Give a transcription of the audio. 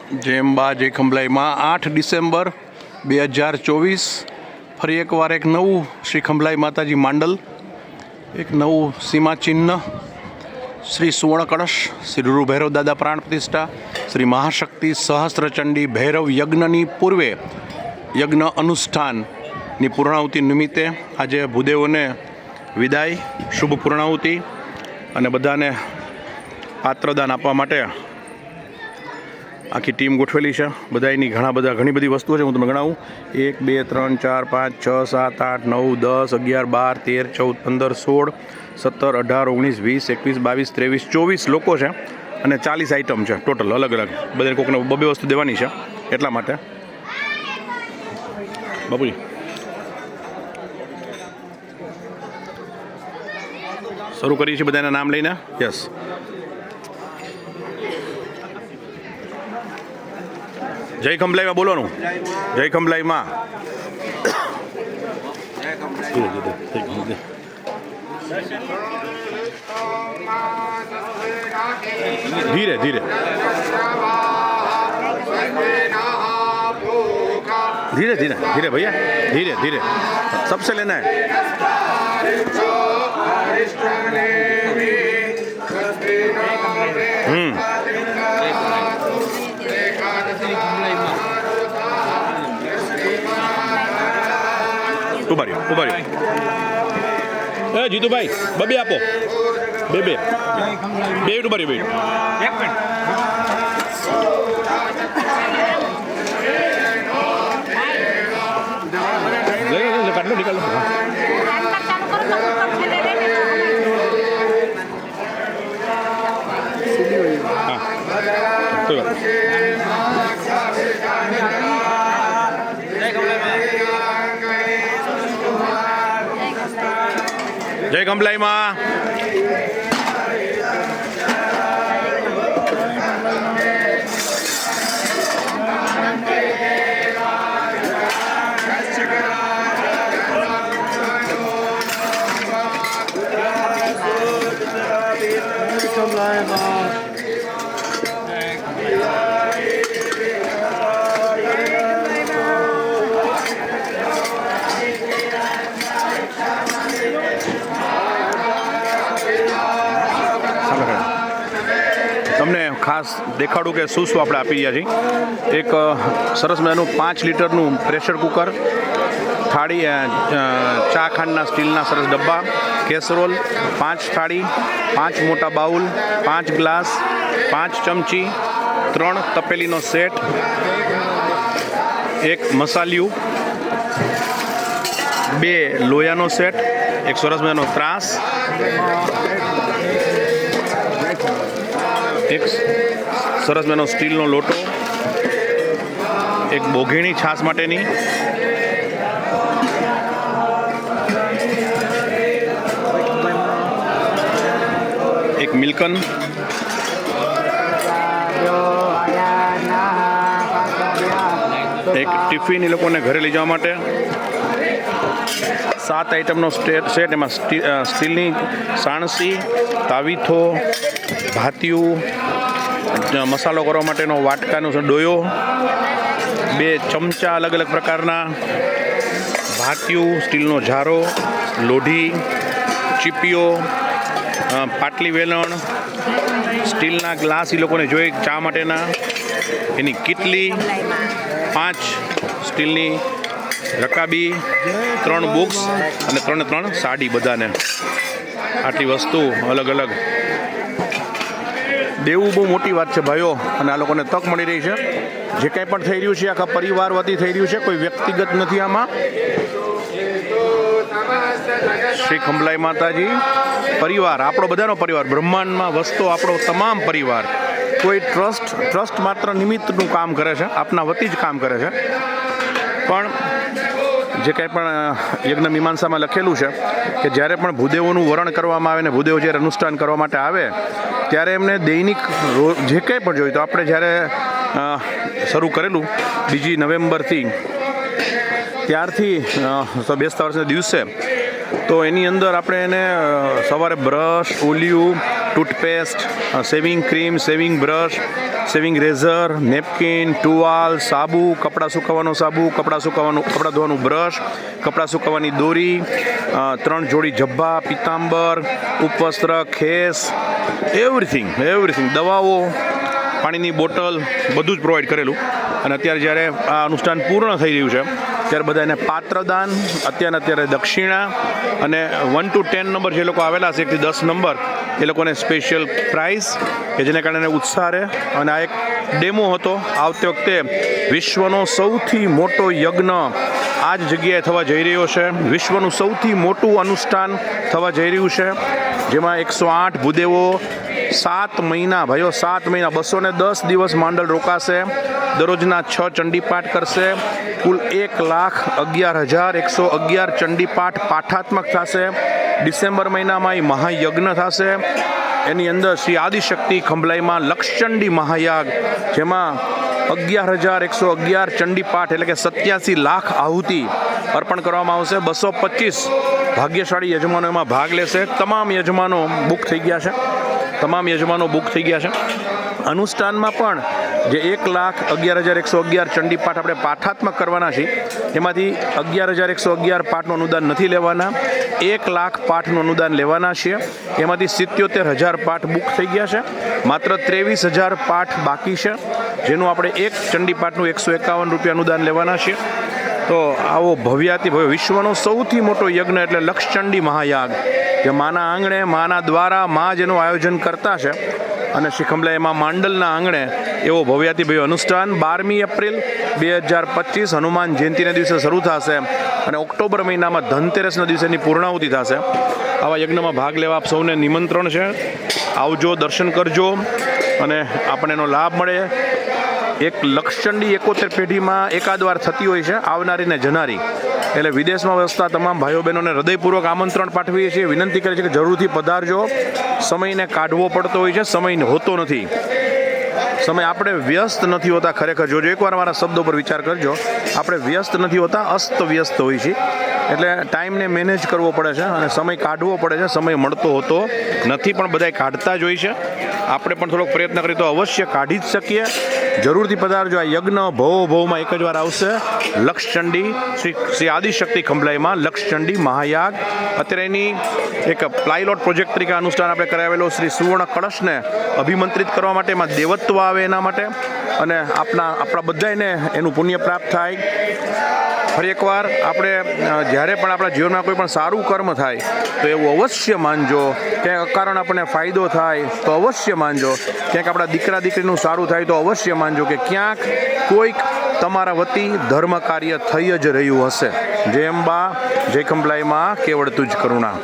જય અંબા જય ખંભલાઈમાં 8 ડિસેમ્બર 2024 ફરી એકવાર એક નવું શ્રી ખંભલાઈ માતાજી માંડલ, એક નવું સીમાચિહ્ન, શ્રી સુવર્ણ કળશ, શ્રી રૂરુ ભૈરવ દાદા પ્રાણ પ્રતિષ્ઠા, શ્રી મહાશક્તિ સહસ્ત્રચંડી ભૈરવ યજ્ઞની પૂર્વે યજ્ઞ અનુષ્ઠાનની પૂર્ણાહુતિ નિમિત્તે આજે ભૂદેવોને વિદાય, શુભ પૂર્ણાહુતિ અને બધાને પાત્રદાન આપવા માટે આખી ટીમ ગોઠવેલી છે. બધાની ઘણી બધી વસ્તુઓ છે. હું તમને ગણાવું: 1 2 3 4 5 6 7 8 9 10 11 12 13 14 15 16 17 18 19 20 21 22 23 24 લોકો છે અને 40 આઈટમ છે ટોટલ, અલગ અલગ. બધાને કોકને બબે વસ્તુ દેવાની છે, એટલા માટે બાપુજી શરૂ કરીએ છીએ બધાના નામ લઈને. યસ, જય ખંભલાઈમાં બોલવાનું. જય ખંભલાઈમાં. ધીરે ધીરે धीरे धीरे धीरे भैया, धीरे धीरे, सबसे लेना है. ઉભાર્યો એ જીતુભાઈ બબે આપો, બે ઉભાર્યો, એક મિનિટ. निकालो हाँ, कोई बात. जय खंभलाई माँ. તમને ખાસ દેખાડું કે શું આપણે આપી રહ્યા છીએ. એક સરસ મજાનું 5 લીટરનું પ્રેશર કુકર, થાળી, ચા ખાંડના સ્ટીલના સરસ ડબ્બા, કેસરોલ, 5 થાળી, 5 મોટા બાઉલ, 5 ગ્લાસ, 5 ચમચી, 3 તપેલીનો સેટ, એક મસાલિયું, 2 લોયાનો સેટ, એક સરસ મજાનો ત્રાસ, એક સરસ મજાનો સ્ટીલનો લોટો, એક બોઘીણી છાશ માટેની, એક મિલ્કન, એક ટિફિન એ લોકોને ઘરે લઈ જવા માટે, 7 આઈટમનો સેટ. એમાં સ્ટીલની સાણસી, તાવીથો, ભાતિયું, મસાલો કરવા માટેનો વાટકાનો ડોયો, 2 ચમચા અલગ અલગ પ્રકારના, ભાતિયું, સ્ટીલનો ઝારો, લોઢી, ચીપીઓ, પાટલી વેલણ, સ્ટીલના ગ્લાસ એ લોકોને જોઈએ ચા માટેના, એની કિટલી, 5 સ્ટીલની રકાબી, 3 બુક્સ અને 3 સાડી. બધાને આટલી વસ્તુ અલગ અલગ દેવું બહુ મોટી વાત છે ભાઈઓ, અને આ લોકોને તક મળી રહી છે. જે કંઈ પણ થઈ રહ્યું છે આખા પરિવાર વતી થઈ રહ્યું છે, કોઈ વ્યક્તિગત નથી આમાં. શ્રી ખંભલાઈ માતાજી પરિવાર, આપણો બધાનો પરિવાર, બ્રહ્માંડમાં વસતો આપણો તમામ પરિવાર. કોઈ ટ્રસ્ટ માત્ર નિમિત્તનું કામ કરે છે, આપના વતી જ કામ કરે છે. પણ જે કંઈ પણ યજ્ઞ મીમાંસામાં લખેલું છે કે જ્યારે પણ ભૂદેવોનું વરણ કરવામાં આવે ને ભૂદેવ જ્યારે અનુષ્ઠાન કરવા માટે આવે ત્યારે એમને દૈનિક જે કંઈ પણ જોઈએ તો આપણે જ્યારે શરૂ કરેલું 2 નવેમ્બરથી, ત્યારથી બેસતા વર્ષના દિવસે તો એની અંદર આપણે એને સવારે બ્રશ, ઓલિયું, toothpaste, shaving cream, shaving brush, shaving razor, napkin, ટુવાલ, સાબુ, કપડાં સુકવવાનો સાબુ, કપડાં ધોવાનું બ્રશ, કપડાં સુકવવાની દોરી, 3 જોડી જબ્બા, પિતાંબર, ઉપવસ્ત્ર, ખેસ, એવરીથિંગ, દવાઓ, પાણીની બોટલ, બધું જ પ્રોવાઈડ કરેલું. અને અત્યારે જ્યારે આ અનુષ્ઠાન પૂર્ણ થઈ રહ્યું છે ત્યારે બધાને પાત્રદાન, અત્યારે દક્ષિણા અને 1 to 10 નંબર જે લોકો આવેલા છે, 1 થી 10 નંબર, એ લોકોને સ્પેશિયલ પ્રાઇઝ કે જેને કારણે ઉત્સાહ રહે. અને આ એક ડેમો હતો. આવતી વખતે વિશ્વનો સૌથી મોટો યજ્ઞ આ જ જગ્યાએ થવા જઈ રહ્યો છે. વિશ્વનું સૌથી મોટું અનુષ્ઠાન થવા જઈ રહ્યું છે, જેમાં 108 ભૂદેવો 7 મહિના, ભાઈઓ 7 મહિના, 210 દિવસ માંડલ રોકાશે. દરરોજના 6 ચંડીપાઠ કરશે. કુલ 1,11,111 ચંડીપાઠ પાઠાત્મક થશે. ડિસેમ્બર મહિનામાં એ મહાયજ્ઞ થશે. એની અંદર શ્રી આદિશક્તિ ખંભલાઈમાં લક્ષચંડી મહાયાગ, જેમાં 11,111 ચંડીપાઠ એટલે કે 87 લાખ આહુતિ અર્પણ કરવામાં આવશે. 225 ભાગ્યશાળી યજમાનો એમાં ભાગ લેશે. તમામ યજમાનો બુક થઈ ગયા છે. અનુષ્ઠાનમાં પણ જે 1,11,111 ચંડીપાઠ આપણે પાઠાત્મક કરવાના છે, એમાંથી 11,111 પાઠનું અનુદાન નથી લેવાના. 1,00,000 પાઠનું અનુદાન લેવાના છે. એમાંથી 77,000 પાઠ બુક થઈ ગયા છે. માત્ર 23,000 પાઠ બાકી છે, જેનું આપણે એક ચંડીપાઠનું 151 રૂપિયા અનુદાન લેવાના છે. તો આવો ભવ્યાતિ ભવ્ય વિશ્વનો સૌથી મોટો યજ્ઞ એટલે લક્ષચંડી મહાયાગ, જે માના આંગણે, માના દ્વારા મા જેનું આયોજન કરતા છે. અને શ્રી ખંભલાઈમાં માંડલના આંગણે એવો ભવ્યાતિ ભવ્ય અનુષ્ઠાન 12મી એપ્રિલ 2025 હનુમાન જયંતિના દિવસે શરૂ થશે અને ઓક્ટોબર મહિનામાં ધનતેરસના દિવસેની પૂર્ણાહુતિ થશે. આવા યજ્ઞમાં ભાગ લેવા આપ સૌને નિમંત્રણ છે. આવજો, દર્શન કરજો અને આપણને એનો લાભ મળે. એક લક્ષચંડી 71 પેઢીમાં એકાદ વાર થતી હોય છે, આવનારી ને જનારી. એટલે વિદેશમાં વસતા તમામ ભાઈઓ બહેનોને હૃદયપૂર્વક આમંત્રણ પાઠવીએ છીએ, વિનંતી કરીએ છીએ કે જરૂરથી પધારજો. સમયને કાઢવો પડતો હોય છે, સમય હોતો નથી. સમય આપણે વ્યસ્ત નથી હોતા. ખરેખર જોજો, એકવાર મારા શબ્દો પર વિચાર કરજો. આપણે વ્યસ્ત નથી હોતા, અસ્ત વ્યસ્ત હોય છે. એટલે ટાઈમને મેનેજ કરવો પડે છે અને સમય કાઢવો પડે છે. સમય મળતો હોતો નથી, પણ બધાય કાઢતા જ હોય છે. આપણે પણ થોડોક પ્રયત્ન કરીએ તો અવશ્ય કાઢી જ શકીએ. જરૂરથી પધારજો. આ યજ્ઞ ભવમાં એક જ વાર આવશે. લક્ષચંડી શ્રી આદિશક્તિ ખંભલાઈમાં લક્ષચંડી મહાયાગ. અત્યારે એની એક પ્લાયલોટ પ્રોજેક્ટ તરીકે અનુષ્ઠાન આપણે કરાવેલો શ્રી સુવર્ણ કળશને અભિમંત્રિત કરવા માટે, એમાં દેવત્વ આવે એના માટે, અને આપણા બધાને એનું પુણ્ય પ્રાપ્ત થાય. ફરી એકવાર આપણે જ્યારે પણ આપણા જીવનમાં કોઈ પણ સારું કર્મ થાય તો એવું અવશ્ય માનજો. ક્યાંક અકારણ આપણને ફાયદો થાય તો અવશ્ય માનજો. ક્યાંક આપણા દીકરા દીકરીનું સારું થાય તો અવશ્ય માનજો કે ક્યાંક કોઈક તમારા વતી ધર્મ કાર્ય થઈ જ રહ્યું હશે. જય અંબા, જય ખંભલાઈમાં, કેવળ તુજ કરુણા.